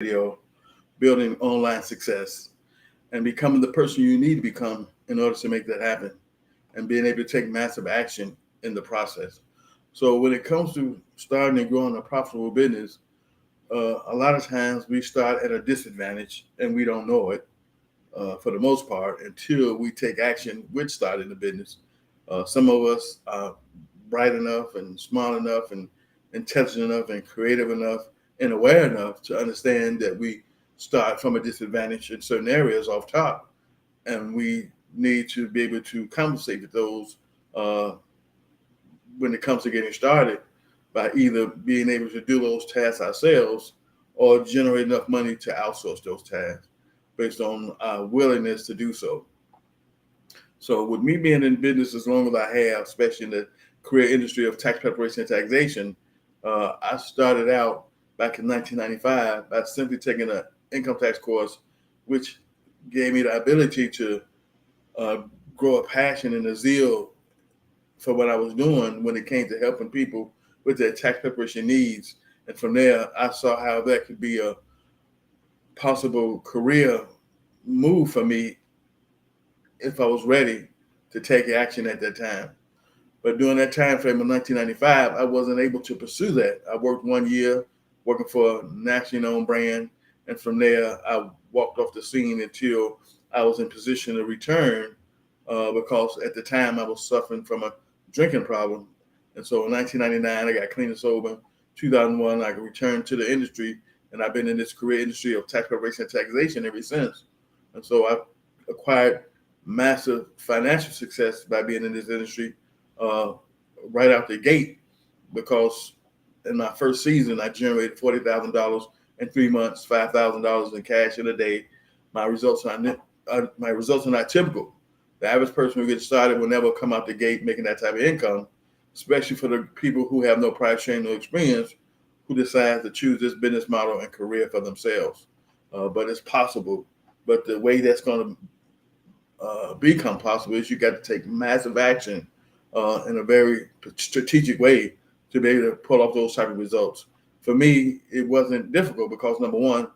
video, building online success, and becoming the person you need to become in order to make that happen, and being able to take massive action in the process. So when it comes to starting and growing a profitable business, a lot of times we start at a disadvantage and we don't know it for the most part until we take action with starting the business. Some of us are bright enough and smart enough and intelligent enough and creative enough and aware enough to understand that we start from a disadvantage in certain areas off top, and we need to be able to compensate with those uh, when it comes to getting started by either being able to do those tasks ourselves or generate enough money to outsource those tasks based on our willingness to do so. So, with me being in business as long as I have, especially in the career industry of tax preparation and taxation, I started out back in 1995 by simply taking an income tax course, which gave me the ability to uh, grow a passion and a zeal for what I was doing when it came to helping people with their tax preparation needs. And from there, I saw how that could be a possible career move for me if I was ready to take action at that time. But during that time frame of 1995, I wasn't able to pursue that. I worked 1 year working for a nationally known brand, and from there, I walked off the scene until I was in position to return because at the time I was suffering from a drinking problem. And so in 1999, I got clean and sober. 2001, I returned to the industry, and I've been in this career industry of tax preparation and taxation ever since. And so I acquired massive financial success by being in this industry uh, right out the gate because in my first season, I generated $40,000 in 3 months, $5,000 in cash in a day. My results are not typical. The average person who gets started will never come out the gate making that type of income, especially for the people who have no prior training or experience, who decide to choose this business model and career for themselves. But it's possible. But the way that's going to become possible is you got to take massive action in a very strategic way to be able to pull off those type of results. For me, it wasn't difficult because number one,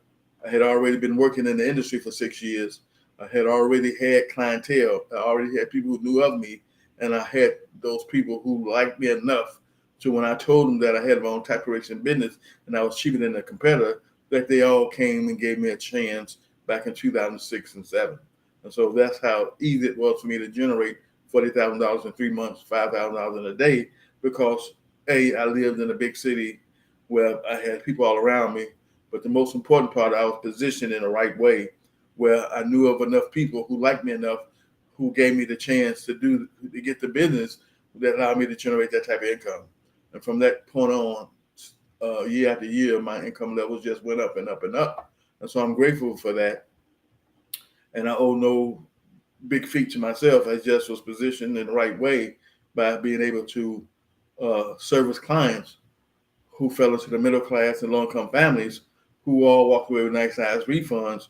I had already been working in the industry for 6 years. I had already had clientele. I already had people who knew of me, and I had those people who liked me enough to when I told them that I had my own tax preparation business and I was cheaper than a competitor, that they all came and gave me a chance back in 2006 and 7. And so that's how easy it was for me to generate $40,000 in 3 months, $5,000 in a day, because I lived in a big city where I had people all around me. But the most important part, I was positioned in the right way, where I knew of enough people who liked me enough, who gave me the chance to get the business that allowed me to generate that type of income. And from that point on, year after year, my income levels just went up and up and up. And so I'm grateful for that. And I owe no big feat to myself. I just was positioned in the right way by being able to service clients who fell into the middle class and low income families who all walked away with nice size refunds,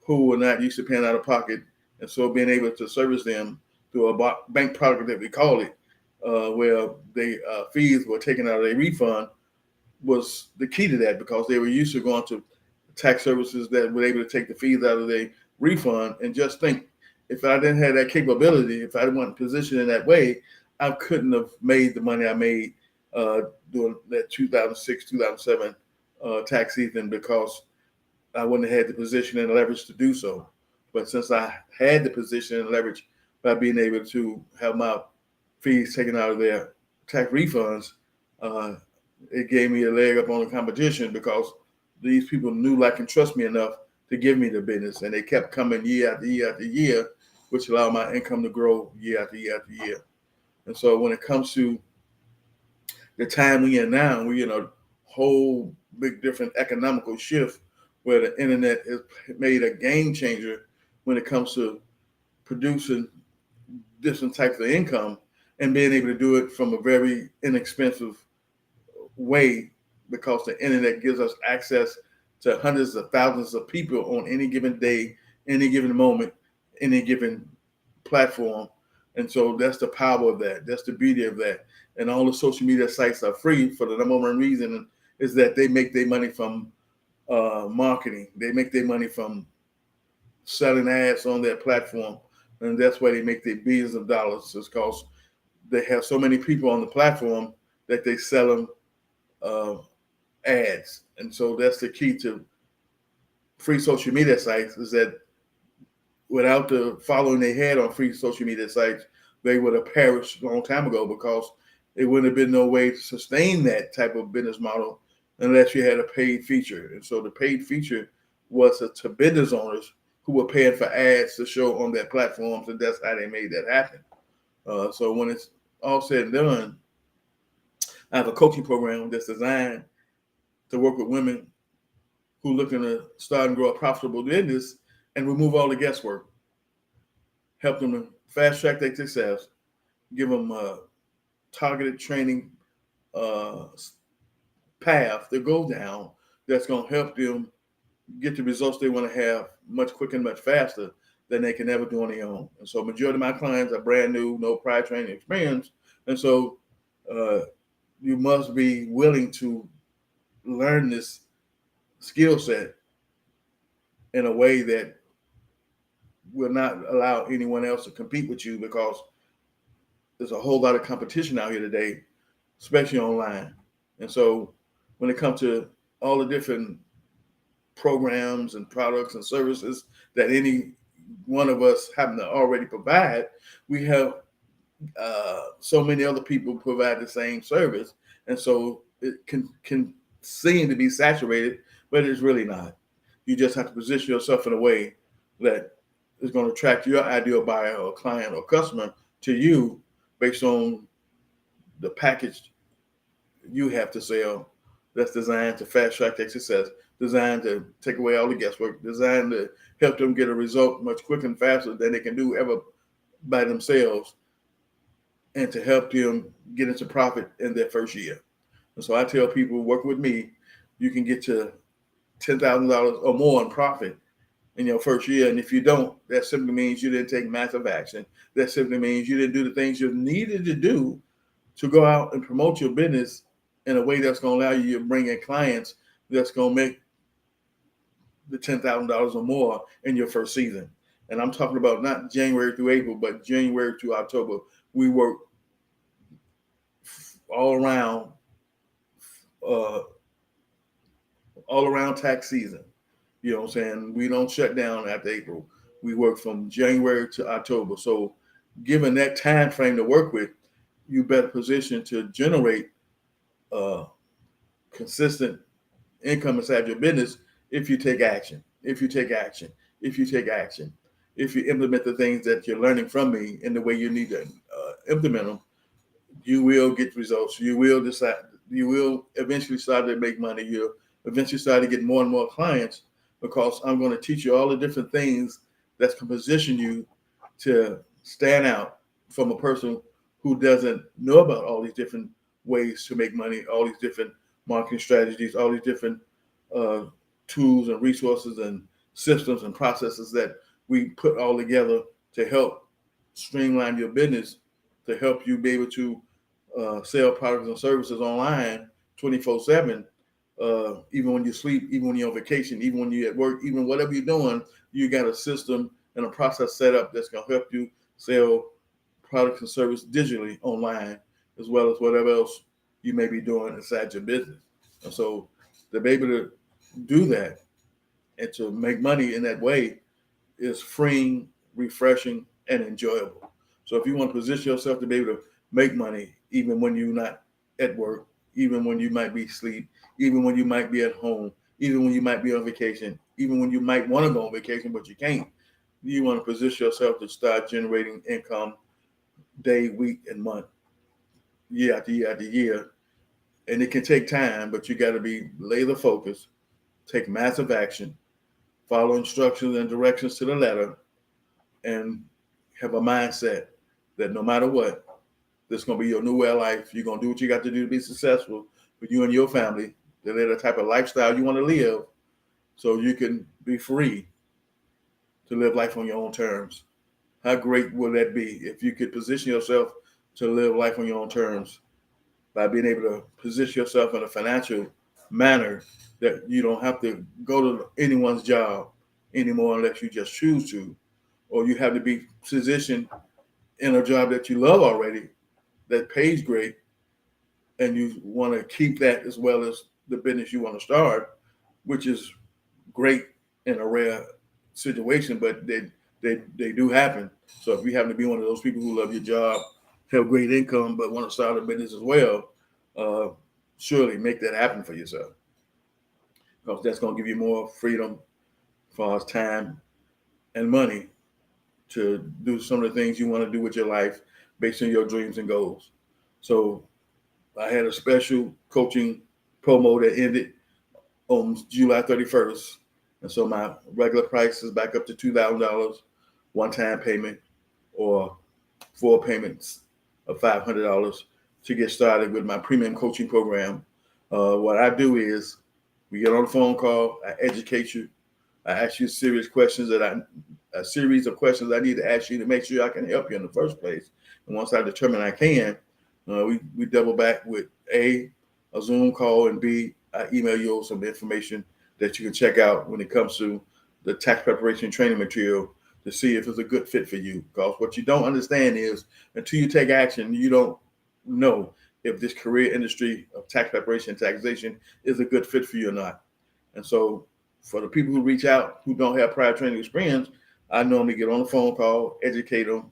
who were not used to paying out of pocket. And so being able to service them through a bank product that we call it, where the fees were taken out of their refund, was the key to that because they were used to going to tax services that were able to take the fees out of their refund. And just think, if I didn't have that capability, if I wasn't positioned in that way, I couldn't have made the money I made uh, during that 2006, 2007 tax season because I wouldn't have had the position and the leverage to do so. But since I had the position and leverage by being able to have my fees taken out of their tax refunds, uh, it gave me a leg up on the competition because these people knew, like, and trust me enough to give me the business, and they kept coming year after year after year, which allowed my income to grow year after year after year. And so, when it comes to the time we in now, we in a whole big different economical shift where the internet has made a game changer when it comes to producing different types of income and being able to do it from a very inexpensive way because the internet gives us access to hundreds of thousands of people on any given day, any given moment, any given platform. And so that's the power of that. That's the beauty of that. And all the social media sites are free for the number one reason is that they make their money from marketing. They make their money from selling ads on their platform, and that's why they make their billions of dollars. It's because they have so many people on the platform that they sell them uh, ads, and so that's the key to free social media sites. Is that without the following they had on free social media sites, they would have perished a long time ago because it wouldn't have been no way to sustain that type of business model unless you had a paid feature. And so the paid feature was to business owners who were paying for ads to show on their platforms, and that's how they made that happen. So when it's all said and done, I have a coaching program that's designed to work with women who are looking to start and grow a profitable business and remove all the guesswork, help them to fast track their success, give them a targeted training uh, path to go down that's going to help them get the results they want to have much quicker and much faster than they can ever do on their own. And so, majority of my clients are brand new, no prior training experience, and so uh, you must be willing to learn this skill set in a way that will not allow anyone else to compete with you because there's a whole lot of competition out here today, especially online. And so when it comes to all the different programs and products and services that any one of us happen to already provide, we have so many other people provide the same service. And so it can seem to be saturated, but it's really not. You just have to position yourself in a way that is going to attract your ideal buyer or client or customer to you based on the package you have to sell that's designed to fast track their success, designed to take away all the guesswork, designed to help them get a result much quicker and faster than they can do ever by themselves, and to help them get into profit in their first year. And so I tell people working with me, you can get to $10,000 or more in profit in your first year. And if you don't, that simply means you didn't take massive action. That simply means you didn't do the things you needed to do to go out and promote your business in a way that's going to allow you to bring in clients that's going to make the $10,000 or more in your first season. And I'm talking about not January through April, but January to October. We work all around, uh, all around tax season. You know what I'm saying? We don't shut down after April. We work from January to October. So, given that time frame to work with, you better position to generate uh, consistent income inside your business if you take action. If you take action. If you take action. If you implement the things that you're learning from me in the way you need to implement them, you will get results. You will decide. You will eventually start to make money. You'll eventually start to get more and more clients because I'm going to teach you all the different things that can position you to stand out from a person who doesn't know about all these different ways to make money, all these different marketing strategies, all these different uh, tools and resources and systems and processes that we put all together to help streamline your business, to help you be able to sell products and services online 24/7. Even when you sleep, even when you're on vacation, even when you're at work, even whatever you're doing, you got a system and a process set up that's going to help you sell products and service digitally online, as well as whatever else you may be doing inside your business. And so to be able to do that and to make money in that way is freeing, refreshing, and enjoyable. So if you want to position yourself to be able to make money, even when you're not at work, even when you might be asleep, even when you might be at home, even when you might be on vacation, even when you might want to go on vacation but you can't, you want to position yourself to start generating income day, week, and month, year after year after year. And it can take time, but you got to be laser focused, take massive action, follow instructions and directions to the letter, and have a mindset that no matter what, this is going to be your new way of life. You're going to do what you got to do to be successful for you and your family, to live the type of lifestyle you want to live so you can be free to live life on your own terms. How great would that be if you could position yourself to live life on your own terms by being able to position yourself in a financial manner that you don't have to go to anyone's job anymore unless you just choose to, or you have to be positioned in a job that you love already, that pays great, and you want to keep that as well as the business you want to start, which is great in a rare situation, but they do happen. So if you happen to be one of those people who love your job, have great income, but want to start a business as well, uh, surely make that happen for yourself, because that's going to give you more freedom as far as time and money to do some of the things you want to do with your life based on your dreams and goals. So I had a special coaching promo that ended on July 31st. And so my regular price is back up to $2,000 one-time payment, or 4 payments of $500 to get started with my premium coaching program. What I do is we get on a phone call, I educate you, I ask you a series of questions I need to ask you to make sure I can help you in the first place. And once I determine I can, we double back with a Zoom call, and B, I email you some information that you can check out when it comes to the tax preparation training material to see if it's a good fit for you. Because what you don't understand is until you take action, you don't know if this career industry of tax preparation and taxation is a good fit for you or not. And so for the people who reach out who don't have prior training experience, I normally get on a phone call, educate them,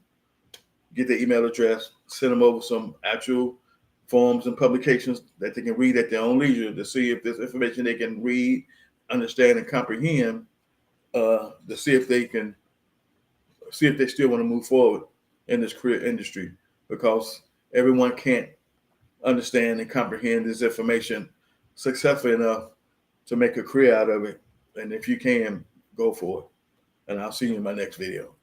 get their email address, send them over some actual forms and publications that they can read at their own leisure to see if there's information they can read, understand, and comprehend, to see if they still want to move forward in this career industry, because everyone can't understand and comprehend this information successfully enough to make a career out of it. And if you can, go for it. And I'll see you in my next video.